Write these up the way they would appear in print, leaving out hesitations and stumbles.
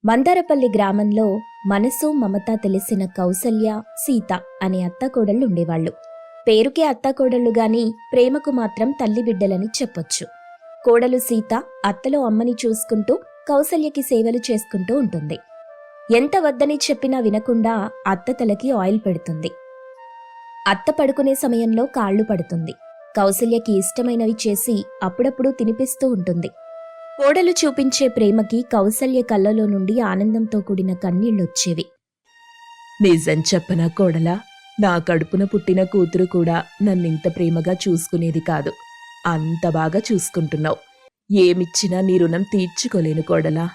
మందారపల్లి గ్రామంలో మనసు మమత తెలిసిన కౌసల్య, సీత అనే అత్తాకోడళ్ళు ఉండేవాళ్లు. పేరుకే అత్తాకోడళ్ళు గాని ప్రేమకు మాత్రం తల్లి బిడ్డలని చెప్పొచ్చు. కోడలు సీత అత్తలో అమ్మని చూసుకుంటూ కౌసల్యకి సేవలు చేసుకుంటూ ఉంటుంది. ఎంత వద్దని చెప్పినా వినకుండా అత్త తలకి ఆయిల్ పెడుతుంది. అత్త పడుకునే సమయంలో కాళ్లు పడుతుంది. కౌసల్యకి ఇష్టమైనవి చేసి అప్పుడప్పుడు తినిపిస్తూ ఉంటుంది. కోడలు చూపించే ప్రేమకి కౌసల్య కళ్ళలో నుండి ఆనందంతో కూడిన కన్నీళ్లొచ్చేవి. నిజం చెప్పనా కోడలా, నా కడుపున పుట్టిన కూతురు కూడా నన్నింత ప్రేమగా చూసుకునేది కాదు. అంత బాగా చూసుకుంటున్నావు. ఏమిచ్చినా నీ రుణం తీర్చుకోలేను కోడలా.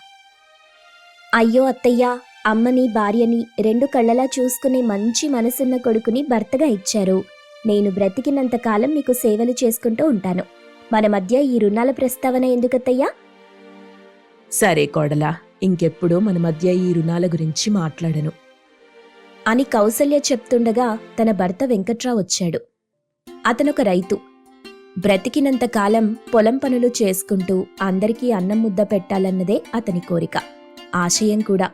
అయ్యో అత్తయ్యా, అమ్మని భార్యని రెండు కళ్ళలా చూసుకునే మంచి మనసున్న కొడుకుని భర్తగా ఇచ్చారు. నేను బ్రతికినంతకాలం మీకు సేవలు చేసుకుంటూ ఉంటాను. మన మధ్య ఈ రుణాల ప్రస్తావన ఎందుకత్తయ్యా? సరే కోడలా, ఇంకెప్పుడూ మన మధ్య ఈ రుణాల గురించి మాట్లాడను అని కౌసల్య చెప్తుండగా తన భర్త వెంకట్రావు వచ్చాడు. అతనొక రైతు. బ్రతికినంతకాలం పొలం పనులు చేసుకుంటూ అందరికీ అన్నం ముద్ద పెట్టాలన్నదే అతని కోరిక, ఆశయం కూడా.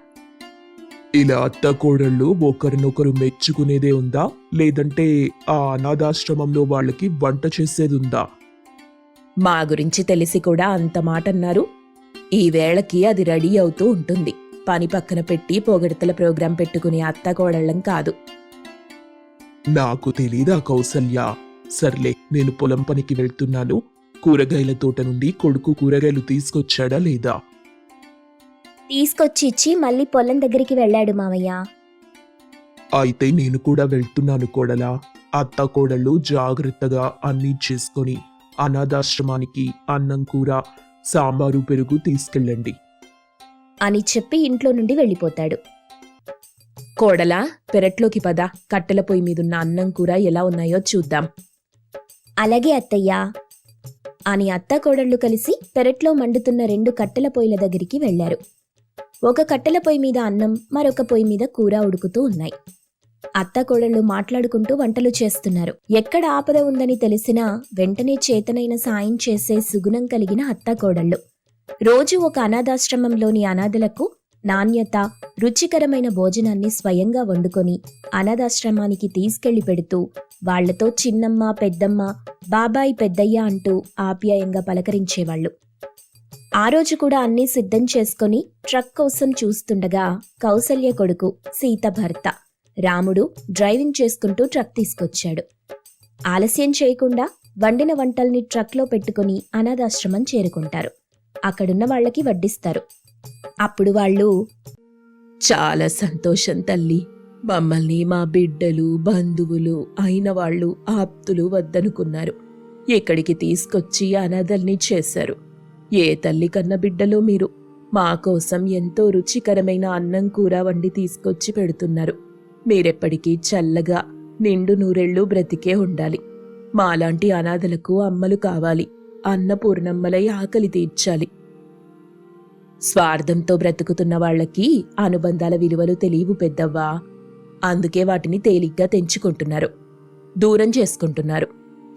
ఇలా అత్తకోడళ్ళు ఒకరినొకరు మెచ్చుకునేదే ఉందా, లేదంటే ఆ అనాథాశ్రమంలో వాళ్ళకి వంట చేసేదుందా? మా గురించి తెలిసి కూడా అంత మాట అన్నారు. ఈ వేళకి అది రెడీ అవుతూ ఉంటుంది. పని పక్కన పెట్టి పొగడతల ప్రోగ్రాం పెట్టుకునే అత్తకోడళ్ళం కాదు. నాకు తెలీదా కౌసల్య? సర్లే, నేను పొలం పనికి వెళ్తున్నాను. కూరగాయల తోట నుండి కొడుకు కూరగాయలు తీసుకొచ్చాడా లేదా? తీసుకొచ్చి ఇచ్చి మళ్ళీ పొలం దగ్గరికి వెళ్ళాడు మావయ్య. అయితే నేను కూడా వెళ్తున్నాను కోడలా. అత్తకోడళ్ళు జాగ్రత్తగా అన్నీ చేసుకొని అనాథాశ్రమానికి అన్నం, కూర, సాంబారు, పెరుగు తీసుకెళ్ళండి అని చెప్పి ఇంట్లో నుండి వెళ్ళిపోతాడు. కోడలా, పెరట్లోకి పద. కట్టెల పొయ్యి మీదున్న అన్నం కూర ఎలా ఉన్నాయో చూద్దాం. అలాగే అత్తయ్యా అని అత్తాకోడళ్ళు కలిసి పెరట్లో మండుతున్న రెండు కట్టెల పొయ్యిల దగ్గరికి వెళ్లారు. ఒక కట్టెల పొయ్యి మీద అన్నం, మరొక పొయ్యి మీద కూర ఉడుకుతూ ఉన్నాయి. అత్తాకోడళ్ళు మాట్లాడుకుంటూ వంటలు చేస్తున్నారు. ఎక్కడ ఆపద ఉందని తెలిసినా వెంటనే చేతనైన సాయం చేసే సుగుణం కలిగిన అత్తాకోడళ్ళు. రోజు ఒక అనాథాశ్రమంలోని అనాథలకు నాణ్యత, రుచికరమైన భోజనాన్ని స్వయంగా వండుకొని అనాథాశ్రమానికి తీసుకెళ్లి పెడుతూ వాళ్లతో చిన్నమ్మ, పెద్దమ్మ, బాబాయ్, పెద్దయ్య అంటూ ఆప్యాయంగా పలకరించేవాళ్లు. ఆ రోజు కూడా అన్నీ సిద్ధం చేసుకుని ట్రక్ కోసం చూస్తుండగా కౌసల్య కొడుకు సీత భర్త రాముడు డ్రైవింగ్ చేసుకుంటూ ట్రక్ తీసుకొచ్చాడు. ఆలస్యం చేయకుండా వండిన వంటల్ని ట్రక్లో పెట్టుకుని అనాథాశ్రమం చేరుకుంటారు. అక్కడున్న వాళ్లకి వడ్డిస్తారు. అప్పుడు వాళ్ళు, చాలా సంతోషం తల్లి. మమ్మల్ని మా బిడ్డలు, బంధువులు అయిన వాళ్ళు, ఆప్తులు వద్దనుకున్నారు. ఇక్కడికి తీసుకొచ్చి అనాథల్ని చేశారు. ఏ తల్లి కన్న బిడ్డలో మీరు. మా కోసం ఎంతో రుచికరమైన అన్నం, కూర వండి తీసుకొచ్చి పెడుతున్నారు. మీరెప్పటికీ చల్లగా నిండు నూరెళ్ళు బ్రతికే ఉండాలి. మాలాంటి అనాథలకు అమ్మలు కావాలి. అన్నపూర్ణమ్మలై ఆకలి తీర్చాలి. స్వార్థంతో బ్రతుకుతున్న వాళ్లకి అనుబంధాల విలువలు తెలియవు పెద్దవ్వా. అందుకే వాటిని తేలిగ్గా తెంచుకుంటున్నారు, దూరం చేసుకుంటున్నారు.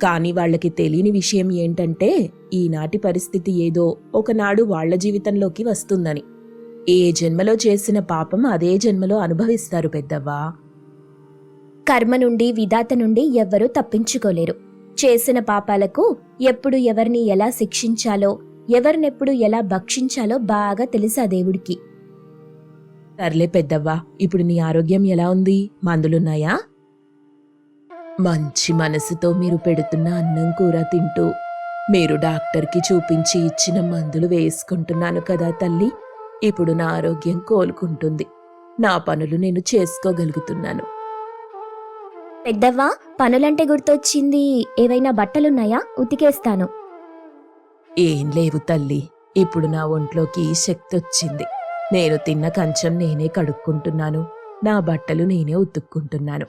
కానీ వాళ్లకి తెలియని విషయం ఏంటంటే ఈనాటి పరిస్థితి ఏదో ఒకనాడు వాళ్ల జీవితంలోకి వస్తుందని. ఏ జన్మలో చేసిన పాపం అదే జన్మలో అనుభవిస్తారు పెద్దవ్వా. కర్మ నుండి, విధాత నుండి ఎవ్వరూ తప్పించుకోలేరు. చేసిన పాపాలకు ఎప్పుడు ఎవరిని ఎలా శిక్షించాలో, ఎవరినెప్పుడు ఎలా భక్షించాలో బాగా తెలుసా దేవుడికి. సర్లే పెద్దవ్వా, ఇప్పుడు నీ ఆరోగ్యం ఎలా ఉంది? మందులున్నాయా? మంచి మనసుతో మీరు పెడుతున్న అన్నం, కూర తింటూ మీరు డాక్టర్కి చూపించి ఇచ్చిన మందులు వేసుకుంటున్నాను కదా తల్లి. ఇప్పుడు నా ఆరోగ్యం కోలుకుంటుంది. నా పనులు నేను చేసుకోగలుగుతున్నాను. పెద్దవ్వా, పనులంటే గుర్తొచ్చింది. ఏవైనా బట్టలున్నాయా? ఉతికేస్తాను. ఏం లేవు తల్లి. ఇప్పుడు నా ఒంట్లోకి శక్తి వచ్చింది. నేను తిన్న కంచం నేనే కడుక్కుంటున్నాను. నా బట్టలు నేనే ఉతుక్కుంటున్నాను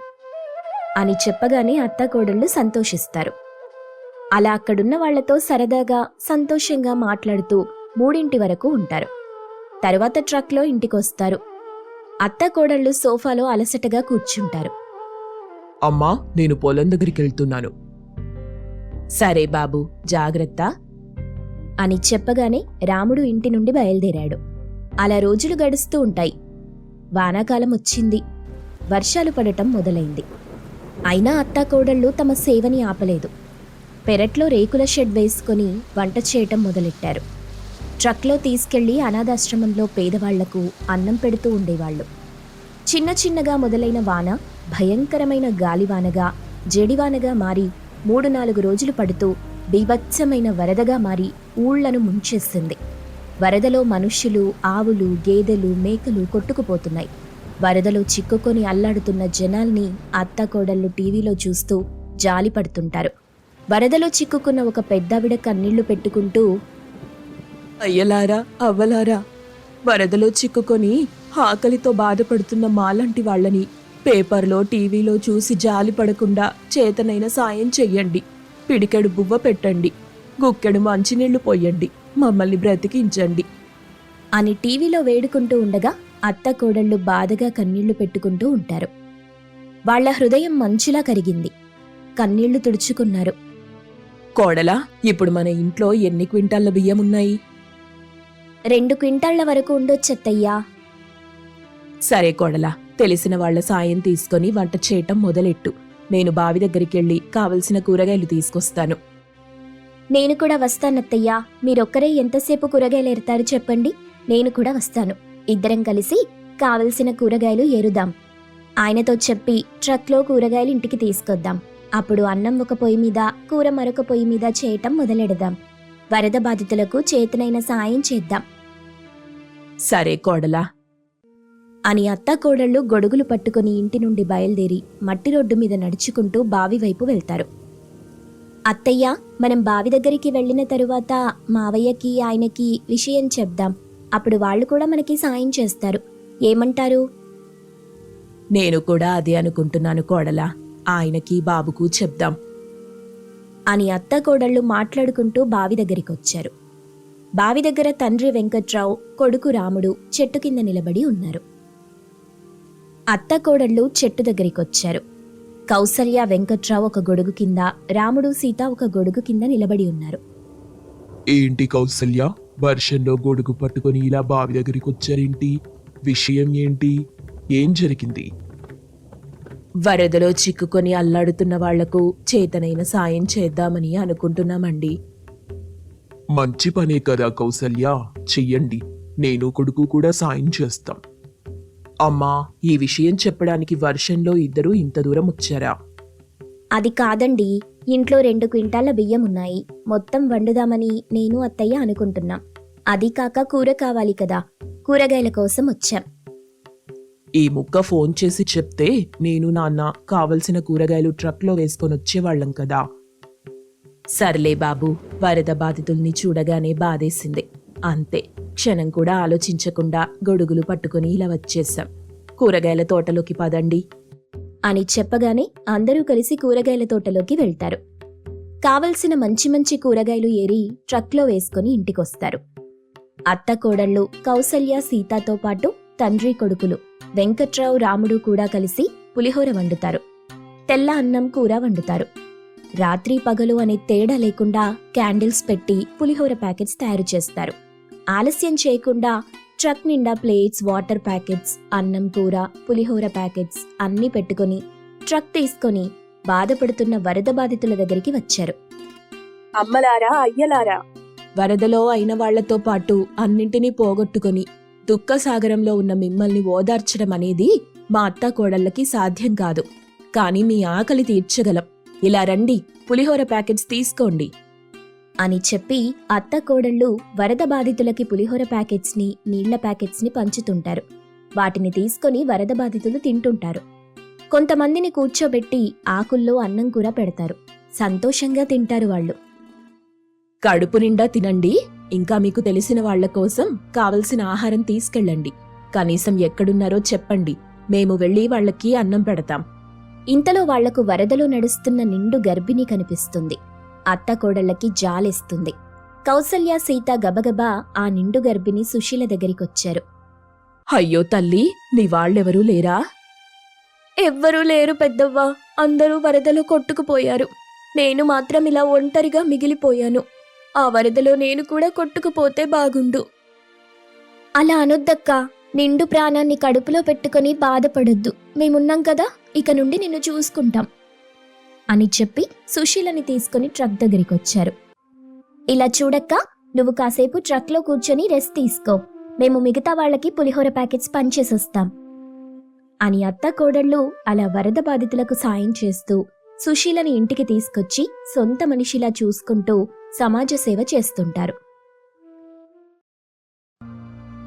అని చెప్పగానే అత్తాకోడళ్ళు సంతోషిస్తారు. అలా అక్కడున్న వాళ్లతో సరదాగా, సంతోషంగా మాట్లాడుతూ 3 వరకు ఉంటారు. తరువాత ట్రక్లో ఇంటికొస్తారు. అత్తాకోడళ్ళు సోఫాలో అలసటగా కూర్చుంటారు. అమ్మా, నేను పొలం దగ్గరికి వెళ్తున్నాను. సరే బాబు, జాగ్రత్త అని చెప్పగానే రాముడు ఇంటి నుండి బయలుదేరాడు. అలా రోజులు గడుస్తూ ఉంటాయి. వానాకాలం వచ్చింది. వర్షాలు పడటం మొదలైంది. అయినా అత్తాకోడళ్ళు తమ సేవని ఆపలేదు. పెరట్లో రేకుల షెడ్ వేసుకొని వంట చేయటం మొదలెట్టారు. ట్రక్లో తీసుకెళ్లి అనాథాశ్రమంలో పేదవాళ్లకు అన్నం పెడుతూ ఉండేవాళ్లు. చిన్న చిన్నగా మొదలైన వాన భయంకరమైన గాలివానగా, జడివానగా మారి 3-4 రోజులు పడుతూ బీభత్సమైన వరదగా మారి ఊళ్లను ముంచేసింది. వరదలో మనుష్యులు, ఆవులు, గేదెలు, మేకలు కొట్టుకుపోతున్నాయి. వరదలో చిక్కుకొని అల్లాడుతున్న జనాల్ని అత్తాకోడళ్ళు టీవీలో చూస్తూ జాలి పడుతుంటారు. వరదలో చిక్కుకున్న ఒక పెద్దావిడ కన్నీళ్లు పెట్టుకుంటూ, అయ్యలారా, అవ్వలారా, వరదలో చిక్కుకొని ఆకలితో బాధపడుతున్న మాలాంటి వాళ్ళని పేపర్లో, టీవీలో చూసి జాలి పడకుండా చేతనైన సాయం చెయ్యండి. పిడికెడు బువ్వ పెట్టండి, గుక్కెడు మంచినీళ్లు పోయండి, మమ్మల్ని బ్రతికించండి అని టీవీలో వేడుకుంటూ ఉండగా అత్తాకోడళ్ళు బాధగా కన్నీళ్లు పెట్టుకుంటూ ఉంటారు. వాళ్ల హృదయం మంచులా కరిగింది. కన్నీళ్లు తుడుచుకున్నారు. కోడలా, ఇప్పుడు మన ఇంట్లో ఎన్ని క్వింటాళ్ల బియ్యం ఉన్నాయి? 2 క్వింటాళ్ల వరకు ఉండొచ్చత్తయ్యా. సరే కోడలా, తెలిసిన వాళ్ల సాయం తీసుకొని వంట చేయటం మొదలెట్టు. నేను బావి దగ్గరికెళ్ళి కావలసిన కూరగాయలు తీసుకొస్తాను. నేను కూడా వస్తానత్తయ్యా. మీరొక్కరే ఎంతసేపు కూరగాయలు ఏరుతారు చెప్పండి, నేను కూడా వస్తాను. ఇద్దరం కలిసి కావలసిన కూరగాయలు ఏరుదాం. ఆయనతో చెప్పి ట్రక్లో కూరగాయలు ఇంటికి తీసుకొద్దాం. అప్పుడు అన్నం ఒక పొయ్యి మీద, కూర మరొక పొయ్యి మీద చేయటం మొదలెడదాం. వరద బాధితులకు చేతనైన సాయం చేద్దాం సరే కోడలా అని అత్తాకోడళ్ళు గొడుగులు పట్టుకుని ఇంటి నుండి బయలుదేరి మట్టి రోడ్డు మీద నడుచుకుంటూ బావి వైపు వెళ్తారు. అత్తయ్య, మనం బావి దగ్గరికి వెళ్ళిన తరువాత మావయ్యకి, ఆయనకి విషయం చెప్దాం. అప్పుడు వాళ్ళు కూడా మనకి సాయం చేస్తారు. ఏమంటారు? నేను కూడా అదే అనుకుంటున్నాను కోడలా. ఆయనకి, బాబుకు చెప్దాం అని అత్తాకోడళ్ళు మాట్లాడుకుంటూ బావి దగ్గరికొచ్చారు. బావి దగ్గర తండ్రి వెంకట్రావు, కొడుకు రాముడు చెట్టు కింద నిలబడి ఉన్నారు. అత్తాకోడళ్ళు చెట్టు దగ్గరికొచ్చారు. కౌసల్య, వెంకట్రావు ఒక గొడుగు కింద, రాముడు, సీత ఒక గొడుగు కింద నిలబడి ఉన్నారు. ఏంటి కౌసల్య, వర్షంలో గొడుగు పట్టుకొని ఇలా బావి దగ్గరికి వచ్చారేంటి? విషయం ఏంటి? ఏం జరిగింది? వరదలో చిక్కుకొని అల్లాడుతున్న వాళ్లకు చేతనైన సాయం చేద్దామని అనుకుంటున్నామండి. మంచి పనే కదా కౌసల్య, చెయ్యండి. నేను కొడుకు కూడా సాయం చేస్తాం. అమ్మా, ఈ విషయం చెప్పడానికి వర్షంలో ఇద్దరూ ఇంత దూరం వచ్చారా? అది కాదండి, ఇంట్లో 2 క్వింటాల బియ్యం ఉన్నాయి. మొత్తం వండుదామని నేను, అత్తయ్య అనుకుంటున్నాం. అది కాక కూర కావాలి కదా, కూరగాయల కోసం వచ్చాం. ఈ ముక్క ఫోన్ చేసి చెప్తే నేను, నాన్న కావలసిన కూరగాయలు ట్రక్లో వేసుకొని వచ్చేవాళ్లం కదా. సర్లే బాబు, వరద బాధితుల్ని చూడగానే బాధేసింది. అంతే, క్షణం కూడా ఆలోచించకుండా గొడుగులు పట్టుకుని ఇలా వచ్చేశాం. కూరగాయల తోటలోకి పదండి అని చెప్పగానే అందరూ కలిసి కూరగాయల తోటలోకి వెళ్తారు. కావలసిన మంచి మంచి కూరగాయలు ఏరి ట్రక్లో వేసుకుని ఇంటికొస్తారు. అత్తకోడళ్ళు కౌసల్య, సీతాతో పాటు తండ్రి కొడుకులు వెంకట్రావు, రాముడు కూడా కలిసి పులిహోర వండుతారు. తెల్ల అన్నం, కూర వండుతారు. రాత్రి పగలు అనే తేడా లేకుండా క్యాండిల్స్ పెట్టి పులిహోర ప్యాకెట్స్ తయారు చేస్తారు. ఆలస్యం చేయకుండా ట్రక్ నిండా ప్లేట్స్, వాటర్ ప్యాకెట్స్, అన్నం, కూర, పులిహోర ప్యాకెట్స్ అన్నీ పెట్టుకుని ట్రక్ తీసుకొని బాధపడుతున్న వరద బాధితుల దగ్గరికి వచ్చారు. అమ్మలారా, అయ్యలారా, వరదలో అయిన వాళ్లతో పాటు అన్నింటినీ పోగొట్టుకుని దుఃఖసాగరంలో ఉన్న మిమ్మల్ని ఓదార్చడం అనేది మా అత్తాకోడళ్ళకి సాధ్యం కాదు. కాని మీ ఆకలి తీర్చగలం. ఇలా రండి, పులిహోర ప్యాకెట్స్ తీసుకోండి అని చెప్పి అత్తకోడళ్ళు వరద బాధితులకి పులిహోర ప్యాకెట్స్ని, నీళ్ల ప్యాకెట్స్ని పంచుతుంటారు. వాటిని తీసుకొని వరద బాధితులు తింటుంటారు. కొంతమందిని కూర్చోబెట్టి ఆకుల్లో అన్నం కూర పెడతారు. సంతోషంగా తింటారు వాళ్ళు. కడుపు నిండా తినండి, ఇంకా మీకు తెలిసిన వాళ్ల కోసం కావలసిన ఆహారం తీసుకెళ్ళండి. కనీసం ఎక్కడున్నారో చెప్పండి, మేము వెళ్లి వాళ్లకి అన్నం పెడతాం. ఇంతలో వాళ్లకు వరదలో నడుస్తున్న నిండు గర్భిణి కనిపిస్తుంది. అత్తకోడళ్ళకి జాలేస్తుంది. కౌసల్య, సీత గబగబా ఆ నిండు గర్భిణి సుశీల దగ్గరికొచ్చారు. అయ్యో తల్లి, నీ వాళ్ళెవరూ లేరా? ఎవ్వరూ లేరు పెద్దవ్వా, అందరూ వరదలో కొట్టుకుపోయారు. నేను మాత్రం ఇలా ఒంటరిగా మిగిలిపోయాను. ఆ వరదలో నేను కూడా కొట్టుకుపోతే బాగుండు అలా అనొద్దక్కా. నిండు ప్రాణాన్ని కడుపులో పెట్టుకొని బాధపడొద్దు. మేమున్నాం కదా, ఇక నుండి నిన్ను చూసుకుంటాం అని చెప్పి సుశీలని తీసుకుని ట్రక్ దగ్గరికొచ్చారు. ఇలా చూడక్క, నువ్వు కాసేపు ట్రక్లో కూర్చొని రెస్ట్ తీసుకో. మేము మిగతా వాళ్ళకి పులిహోర ప్యాకెట్స్ పంచేసొస్తాం అని అత్త కోడళ్ళు అలా వరద బాధితులకు సాయం చేస్తూ సుశీలని ఇంటికి తీసుకొచ్చి సొంత మనిషిలా చూసుకుంటూ సమాజ సేవ చేస్తుంటారు.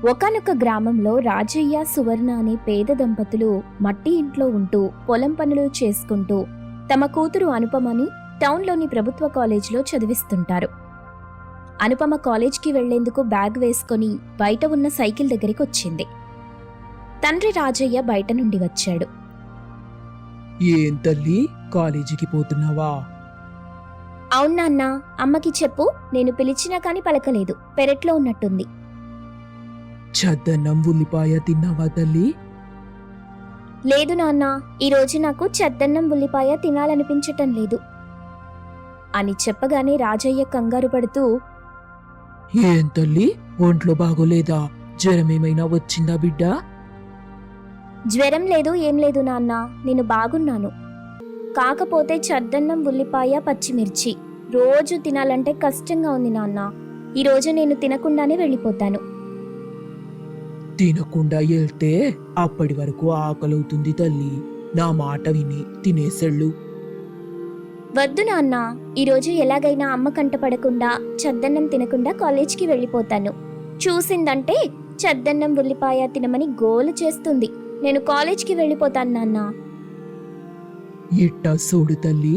ఒకానొక గ్రామంలో రాజయ్య, సువర్ణ అనే పేద దంపతులు మట్టి ఇంట్లో ఉంటూ పొలం పనులు చేసుకుంటూ తమ కూతురు అనుపమని టౌన్లోని ప్రభుత్వ కాలేజీలో చదివిస్తుంటారు. అనుపమ కాలేజ్కి వెళ్లేందుకు బ్యాగ్ వేసుకొని బయట ఉన్న సైకిల్ దగ్గరికి వచ్చింది. తండ్రి రాజయ్య బయట నుండి వచ్చాడు. ఏం తల్లి, కాలేజీకి పోతున్నావా? అవునాన్న, అమ్మకి చెప్పు, నేను పిలిచినా కాని పలకలేదు, పెరట్లో ఉన్నట్టుంది. చద్దన్నం ఉల్లిపాయ తిన్నావా తల్లి? లేదు నాన్న, ఈరోజు నాకు చద్దన్నం ఉల్లిపాయ తినాలనిపించటం లేదు అని చెప్పగానే రాజయ్య కంగారు పడుతూ, ఏం తల్లి, ఒంట్లో బాగోలేదా? జ్వరమేమైనా వచ్చిందా బిడ్డ? జ్వరం లేదు, ఏం లేదు నాన్న, నేను బాగున్నాను. కాకపోతే చద్దన్నం ఉల్లిపాయ పచ్చిమిర్చి రోజు తినాలంటే కష్టంగా ఉంది నాన్న. ఈరోజు నేను తినకుండానే వెళ్ళిపోతాను. తినకుండా వెళ్తే అప్పటి వరకు ఆకలవుతుంది తల్లి. నా మాట విని తినేసెళ్ళు. వద్దు నాన్న, ఈరోజు ఎలాగైనా అమ్మ కంట పడకుండా చద్దన్నం తినకుండా కాలేజ్కి వెళ్ళిపోతాను. చూసిందంటే చద్దన్నం ఉల్లిపాయ తినమని గోలు చేస్తుంది. నేను కాలేజ్కి వెళ్ళిపోతాను నాన్న. ఇట్టా చూడు తల్లి,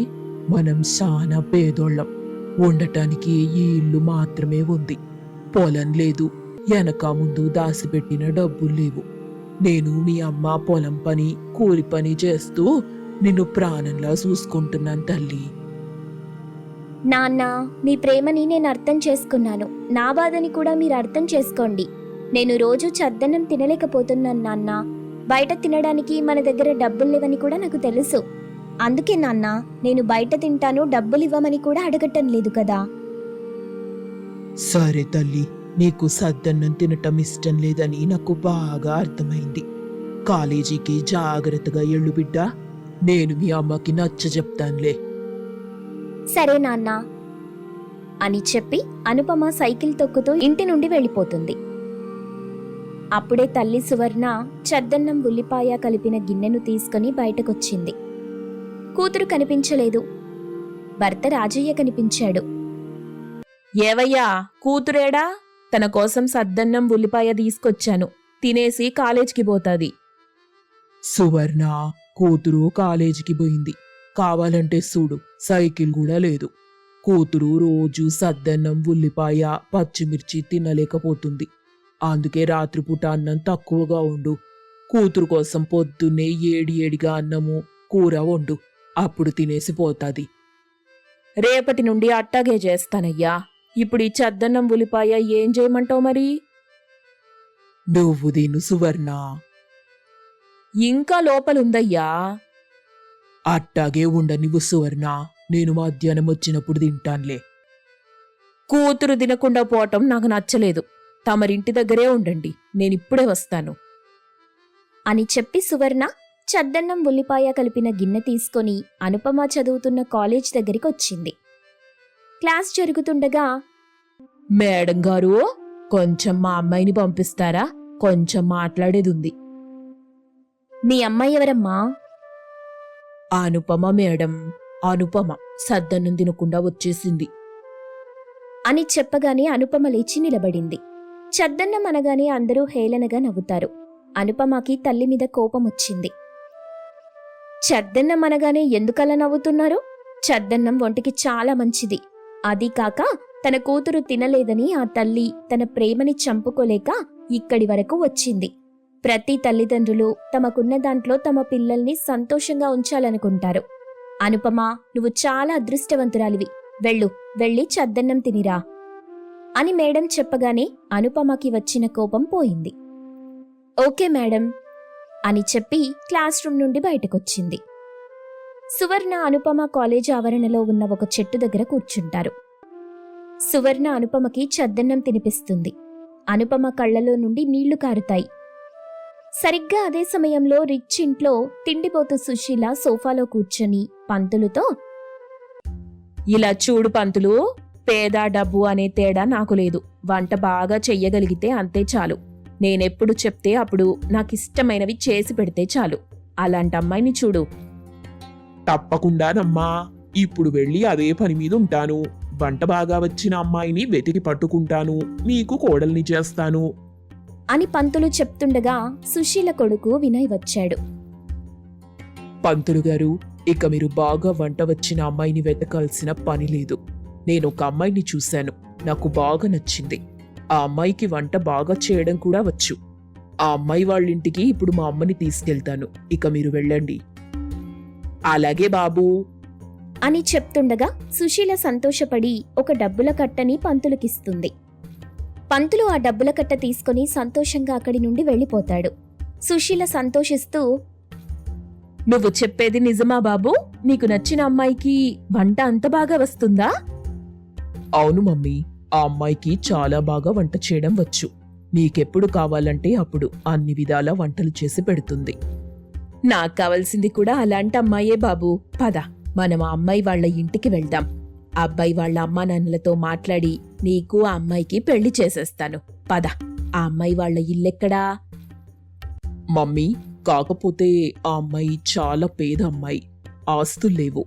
మనం చాలా పేదోళ్ళం. ఉండటానికి ఈ ఇల్లు మాత్రమే ఉంది. పొలం లేదు, వెనక ముందు దాసిపెట్టిన డబ్బులు లేవు. నేను మీ అమ్మ పొలం పని, కూలి పని చేస్తూ నిన్ను ప్రాణంలా చూసుకుంటున్నాను తల్లి. నాన్న, మీ ప్రేమని నేను అర్థం చేసుకున్నాను. నా బాధని కూడా మీరు అర్థం చేసుకోండి. నేను రోజు చద్దన్నం తినలేకపోతున్నాను నాన్న. బయట తినడానికి మన దగ్గర డబ్బులు లేవని కూడా నాకు తెలుసు. అందుకే నాన్న, నేను బయట తింటాను, డబ్బులు ఇవ్వమని కూడా అడగటం లేదు కదా. సరే తల్లి, నీకు సద్దన్నం తినటం ఇష్టం లేదని నాకు బాగా అర్థమైంది. కాలేజీకి జాగ్రత్తగా ఎళ్ళు బిడ్డ. నేను మీ అమ్మకి నచ్చ చెప్తానులే. సరే నాన్న అని చెప్పి అనుపమ సైకిల్ తొక్కుతూ ఇంటి నుండి వెళ్ళిపోతుంది. అప్పుడే తల్లి సువర్ణ చద్దన్నం ఉల్లిపాయ కలిపిన గిన్నెను తీసుకుని బయటకొచ్చింది. కూతురు కనిపించలేదు. భర్త రాజయ్య కనిపించాడు. ఏవయ్యా, కూతురేడా? తన కోసం సద్దన్నం ఉల్లిపాయ తీసుకొచ్చాను, తినేసి కాలేజ్కి పోతాది. సువర్ణ, కూతురు కాలేజీకి పోయింది. కావాలంటే చూడు, సైకిల్ కూడా లేదు. కూతురు రోజు సద్దన్నం ఉల్లిపాయ పచ్చిమిర్చి తినలేకపోతుంది. అందుకే రాత్రిపూట అన్నం తక్కువగా వండు. కూతురు కోసం పొద్దున్నే ఏడిగా అన్నము కూర వండు. అప్పుడు తినేసి పోతాది. రేపటి నుండి అట్టాగే చేస్తానయ్యా. ఇప్పుడు ఈ చద్దన్నం ఉల్లిపాయ ఏం చేయమంటావు మరి? నువ్వు తిను సువర్ణ. ఇంకా లోపలుందయ్యా. అట్టాగే ఉండనివ్వు సువర్ణ, నేను మధ్యాహ్నం వచ్చినప్పుడు తింటానులే. కూతురు తినకుండా పోవటం నాకు నచ్చలేదు. తమరింటి దగ్గరే ఉండండి, నేనిప్పుడే వస్తాను అని చెప్పి సువర్ణ చద్దన్నం ఉల్లిపాయ కలిపిన గిన్నె తీసుకొని అనుపమ చదువుతున్న కాలేజ్ దగ్గరికి వచ్చింది. క్లాస్ జరుగుతుండగా, మేడం గారు, కొంచెం మా అమ్మాయిని పంపిస్తారా? కొంచెం మాట్లాడేదుంది. మీ అమ్మాయి ఎవరమ్మా? అనుపమ మేడం. అనుపమ సద్దన్నం తినకుండా వచ్చేసింది అని చెప్పగానే అనుపమ లేచి నిలబడింది. చద్దన్నం అనగానే అందరూ హేళనగా నవ్వుతారు. అనుపమకి తల్లి మీద కోపం వచ్చింది. చద్దన్నం అనగానే ఎందుకలా నవ్వుతున్నారు? చద్దన్నం ఒంటికి చాలా మంచిది. అదీ కాక తన కూతురు తినలేదని ఆ తల్లి తన ప్రేమని చంపుకోలేక ఇక్కడి వరకు వచ్చింది. ప్రతి తల్లిదండ్రులు తమకున్న దాంట్లో తమ పిల్లల్ని సంతోషంగా ఉంచాలనుకుంటారు. అనుపమ, నువ్వు చాలా అదృష్టవంతురాలివి. వెళ్ళి చద్దన్నం తినిరా అని మేడం చెప్పగానే అనుపమకి వచ్చిన కోపం పోయింది. ఓకే మేడం అని చెప్పి క్లాస్ రూమ్ నుండి బయటకొచ్చింది. సువర్ణ, అనుపమ కాలేజ్ ఆవరణలో ఉన్న ఒక చెట్టు దగ్గర కూర్చుంటారు. సువర్ణ అనుపమకి చద్దన్నం తినిపిస్తుంది. అనుపమ కళ్ళలో నుండి నీళ్లు కారుతాయి. సరిగ్గా అదే సమయంలో రిచ్ ఇంట్లో తిండిపోతు సుశీల సోఫాలో కూర్చొని పంతులుతో, ఇలా చూడు పంతులు, పేద డబ్బు అనే తేడా నాకు లేదు. వంట బాగా చెయ్యగలిగితే అంతే చాలు. నేనెప్పుడు చెప్తే అప్పుడు నాకిష్టమైనవి చేసి పెడితే చాలు. అలాంటి అమ్మాయిని చూడు. తప్పకుండానమ్మా. ఇప్పుడు వెళ్ళి అదే పని మీద ఉంటాను. వంట బాగా వచ్చిన అమ్మాయిని వెతికి పట్టుకుంటాను, మీకు కోడల్ని చేస్తాను. అని పంతులు చెప్తుండగా సుశీల కొడుకు వినయ్ వచ్చాడు. పంతులు గారు, ఇక మీరు బాగా వంట వచ్చిన అమ్మాయిని వెతకాల్సిన పని లేదు. నేను ఒక అమ్మాయిని చూశాను, నాకు బాగా నచ్చింది. ఆ అమ్మాయికి వంట బాగా చేయడం కూడా వచ్చు. ఆ అమ్మాయి వాళ్ళింటికి ఇప్పుడు మా అమ్మని తీసుకెళ్తాను. ఇక మీరు వెళ్ళండి. అలాగే బాబూ. అని చెప్తుండగా సుశీల సంతోషపడి ఒక డబ్బుల కట్టని పంతులకిస్తుంది. పంతులు ఆ డబ్బుల కట్ట తీసుకుని సంతోషంగా అక్కడి నుండి వెళ్ళిపోతాడు. సుశీల సంతోషిస్తూ, నువ్వు చెప్పేది నిజమా బాబు? నీకు నచ్చిన అమ్మాయికి వంట అంత బాగా వస్తుందా? అవును మమ్మీ, ఆ అమ్మాయికి చాలా బాగా వంట చేయడం వచ్చు. నీకెప్పుడు కావాలంటే అప్పుడు అన్ని విధాల వంటలు చేసి పెడుతుంది. నాకు కావలసింది కూడా అలాంటి అమ్మాయే బాబు. పద, మనం ఆ అమ్మాయి వాళ్ళ ఇంటికి వెళ్దాం. అబ్బాయి వాళ్ళ అమ్మా నాన్నలతో మాట్లాడి నీకు ఆ అమ్మాయికి పెళ్లి చేసేస్తాను. పద. ఆ అమ్మాయి వాళ్ళ ఇల్లెక్కడా? మమ్మీ, కాకపోతే ఆ అమ్మాయి చాలా పేద అమ్మాయి, ఆస్తుల్లేవు.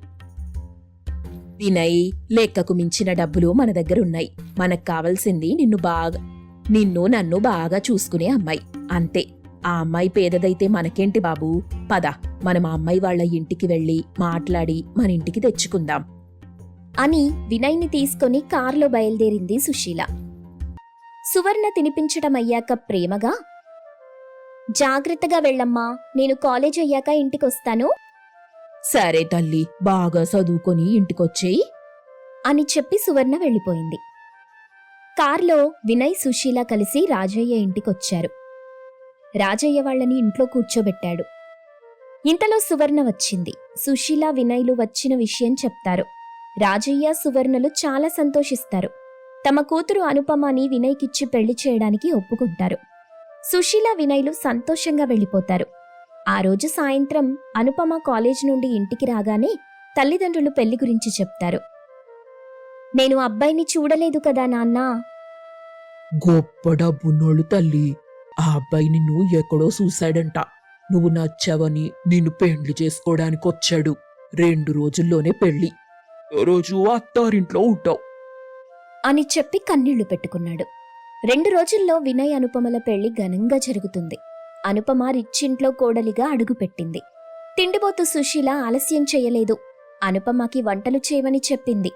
వినయ్, లెక్కకు మించిన డబ్బులు మన దగ్గరున్నాయి. మనకు కావలసింది నిన్ను నన్ను బాగా చూసుకునే అమ్మాయి, అంతే. ఆ అమ్మాయి పేదదైతే మనకేంటి బాబూ? పద, మనం ఆ అమ్మాయి వాళ్ళ ఇంటికి వెళ్ళి మాట్లాడి మన ఇంటికి తెచ్చుకుందాం. అని వినయ్ని తీసుకుని కారులో బయలుదేరింది సుశీల. సువర్ణ తినిపించడం అయ్యాక ప్రేమగా, జాగ్రత్తగా వెళ్ళమ్మా, నేను కాలేజ్ అయ్యాక ఇంటికొస్తాను సరే తల్లి, బాగా చదువుకొని ఇంటికొచ్చేయి అని చెప్పి సువర్ణ వెళ్ళిపోయింది. కార్లో వినయ్ సుశీల కలిసి రాజయ్య ఇంటికొచ్చారు. రాజయ్య వాళ్ళని ఇంట్లో కూర్చోబెట్టాడు. ఇంతలో సువర్ణ వచ్చింది. సుశీల వినయ్లు వచ్చిన విషయం చెప్తారు. రాజయ్య సువర్ణలు చాలా సంతోషిస్తారు. తమ కూతురు అనుపమని వినయ్కిచ్చి పెళ్లి చేయడానికి ఒప్పుకుంటారు. సుశీల వినయ్లు సంతోషంగా వెళ్ళిపోతారు. ఆ రోజు సాయంత్రం అనుపమ కాలేజ్ నుండి ఇంటికి రాగానే తల్లిదండ్రులు పెళ్లి గురించి చెప్తారు. నేను అబ్బాయిని చూడలేదు కదా నాన్నా. గొప్ప డబ్బున్నోళ్ళు తల్లి. ఆ అబ్బాయి నిన్ను ఎక్కడో చూశాడంట. నువ్వు నచ్చావని నిన్ను పెండ్లి చేసుకోవడానికి వచ్చాడు. 2 రోజుల్లోనే పెళ్లి. రోజు అత్తారింట్లో ఉంటావు అని చెప్పి కన్నీళ్లు పెట్టుకున్నాడు. 2 రోజుల్లో వినయ్ అనుపమల పెళ్లి ఘనంగా జరుగుతుంది. అనుపమ రిచ్చింట్లో కోడలిగా అడుగుపెట్టింది. తిండిపోతు సుశీల ఆలస్యం చెయ్యలేదు. అనుపమకి వంటలు చేయమని చెప్పింది.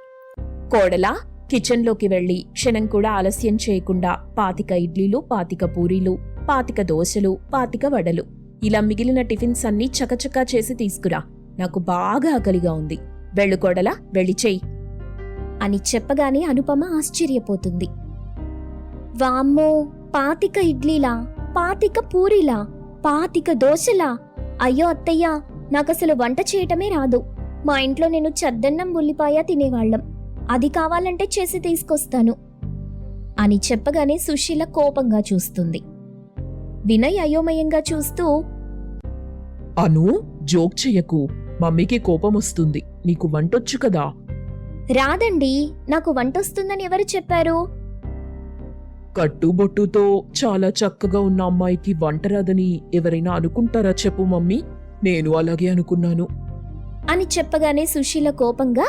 కోడలా, కిచెన్లోకి వెళ్లి క్షణం కూడా ఆలస్యం చేయకుండా 25 ఇడ్లీలు, 25 పూరీలు, 25 దోశలు, 25 వడలు, ఇలా మిగిలిన టిఫిన్స్ అన్నీ చకచకా చేసి తీసుకురా. నాకు బాగా ఆకలిగా ఉంది. వెళ్ళు కోడలా, వెళ్ళి చెయ్యి అని చెప్పగానే అనుపమ ఆశ్చర్యపోతుంది. వామ్మో, 25 ఇడ్లీలా, 25 పూరీలా, 25 దోశలా? అయ్యో అత్తయ్య, నాకసలు వంట చేయటమే రాదు. మా ఇంట్లో నేను చద్దన్నం ఉల్లిపాయ తినేవాళ్లం. అది కావాలంటే చేసి తీసుకొస్తాను అని చెప్పగానే సుశీల కోపంగా చూస్తుంది. వినయ్ అయోమయంగా చూస్తూ, అను, జోక్ చెయ్యకు. మమ్మీకి కోపం వస్తుంది. నీకు వంటొచ్చు కదా. రాదండి, నాకు వంటొస్తుందని ఎవరు చెప్పారు? కట్టుబొట్టుతో చాలా చక్కగా ఉన్న అమ్మాయికి వంట రాదని ఎవరైనా అనుకుంటారా చెప్పు మమ్మీ? నేను అలాగే అనుకున్నాను అని చెప్పగానే సుశీల కోపంగా,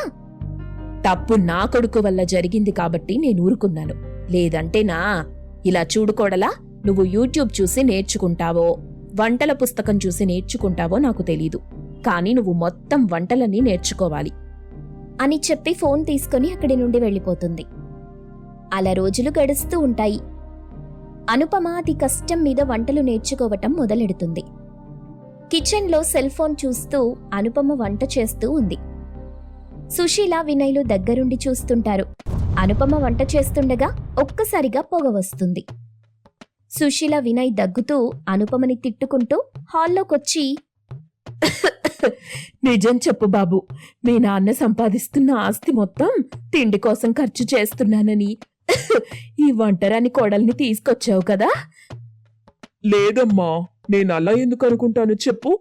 తప్పు నా కొడుకు వల్ల జరిగింది కాబట్టి నేను ఊరుకున్నాను. లేదంటేనా? ఇలా చూడుకోడలా, నువ్వు యూట్యూబ్ చూసి నేర్చుకుంటావో, వంటల పుస్తకం చూసి నేర్చుకుంటావో నాకు తెలీదు. కానీ నువ్వు మొత్తం వంటలన్నీ నేర్చుకోవాలి అని చెప్పి ఫోన్ తీసుకుని అక్కడి నుండి వెళ్ళిపోతుంది. అలా రోజులు గడుస్తూ ఉంటాయి. అనుపమ అతి కష్టం మీద వంటలు నేర్చుకోవటం మొదలెడుతుంది. కిచెన్లో సెల్ ఫోన్ చూస్తూ అనుపమ వంట చేస్తూ ఉంది. సుశీల వినయ్లు దగ్గరుండి చూస్తుంటారు. అనుపమ వంట చేస్తుండగా ఒక్కసారిగా పొగ వస్తుంది. సుశీల వినయ్ దగ్గుతూ అనుపమని తిట్టుకుంటూ హాల్లోకొచ్చి, నిజం చెప్పు బాబు, మీ నాన్న సంపాదిస్తున్న ఆస్తి మొత్తం తిండి కోసం ఖర్చు చేస్తున్నానని ఈ వంటరాని కోడల్ని తీసుకొచ్చావు కదా. లేదమ్మా, నేను అలా ఎందుకు అనుకుంటాను చెప్పు.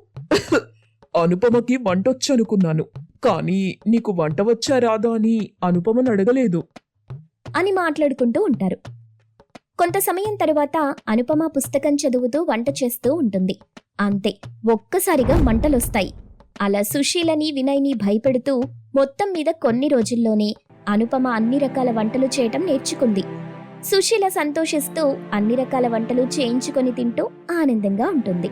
అనుపమకి వంటొచ్చనుకున్నాను, కానీ నీకు వంట వచ్చా రాదా అని అనుపమను అడగలేదు. అని మాట్లాడుకుంటూ ఉంటారు. కొంత సమయం తరువాత అనుపమ పుస్తకం చదువుతూ వంట చేస్తూ ఉంటుంది. అంతే, ఒక్కసారిగా మంటలొస్తాయి. అలా సుశీలని వినయ్ని భయపెడుతూ మొత్తం మీద కొన్ని రోజుల్లోనే అనుపమ అన్ని రకాల వంటలు చేయటం నేర్చుకుంది. సుశీల సంతోషిస్తూ అన్ని రకాల వంటలు చేయించుకొని తింటూ ఆనందంగా ఉంటుంది.